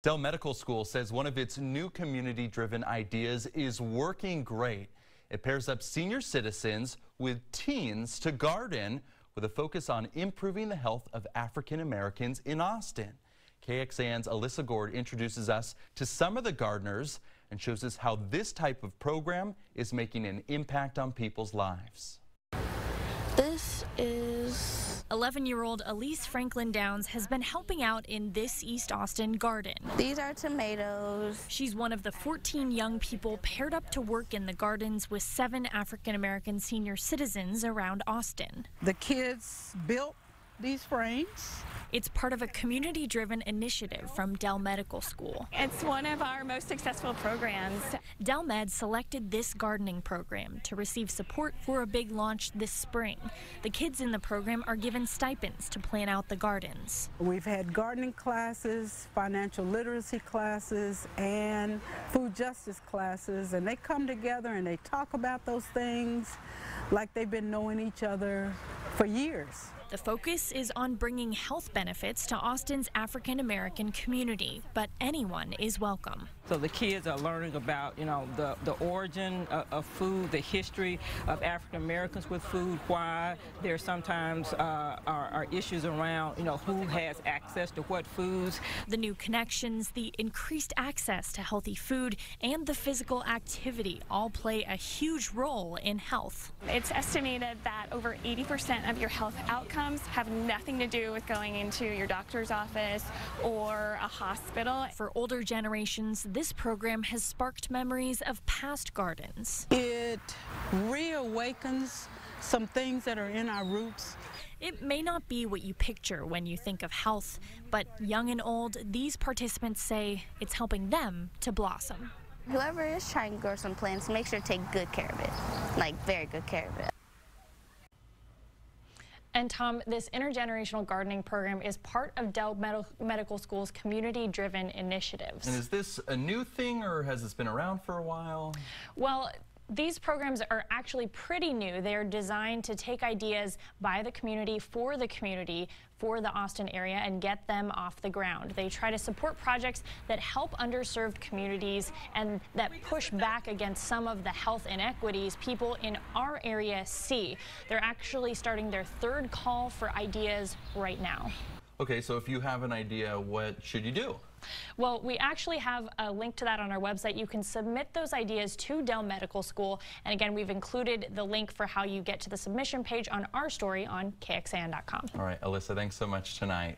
Dell Medical School says one of its new community-driven ideas is working great. It pairs up senior citizens with teens to garden with a focus on improving the health of African Americans in Austin. KXAN's Alyssa Goard introduces us to some of the gardeners and shows us how this type of program is making an impact on people's lives. This is 11-year-old Alyssa Franklin Downs has been helping out in this East Austin garden. These are tomatoes. She's one of the 14 young people paired up to work in the gardens with 7 African-American senior citizens around Austin. The kids built these frames. It's part of a community-driven initiative from Dell Medical School. It's one of our most successful programs. Dell Med selected this gardening program to receive support for a big launch this spring. The kids in the program are given stipends to plan out the gardens. We've had gardening classes, financial literacy classes, and food justice classes, and they come together and they talk about those things like they've been knowing each other for years. The focus is on bringing health benefits to Austin's African-American community, but anyone is welcome. So the kids are learning about, the origin of food, the history of African Americans with food, why there sometimes are issues around, who has access to what foods. The new connections, the increased access to healthy food, and the physical activity all play a huge role in health. It's estimated that over 80% of your health outcomes have nothing to do with going into your doctor's office or a hospital. For older generations, this program has sparked memories of past gardens. It reawakens some things that are in our roots. It may not be what you picture when you think of health, but young and old, these participants say it's helping them to blossom. Whoever is trying to grow some plants, make sure to take good care of it, like very good care of it. And Tom, this intergenerational gardening program is part of Dell Medical School's community-driven initiatives. And is this a new thing, or has this been around for a while? Well, these programs are actually pretty new. They are designed to take ideas by the community for the Austin area and get them off the ground. They try to support projects that help underserved communities and that push back against some of the health inequities people in our area see. They're actually starting their 3rd call for ideas right now. Okay, so if you have an idea, what should you do? Well, we actually have a link to that on our website. You can submit those ideas to Dell Medical School. And again, we've included the link for how you get to the submission page on our story on KXAN.com. All right, Alyssa, thanks so much tonight.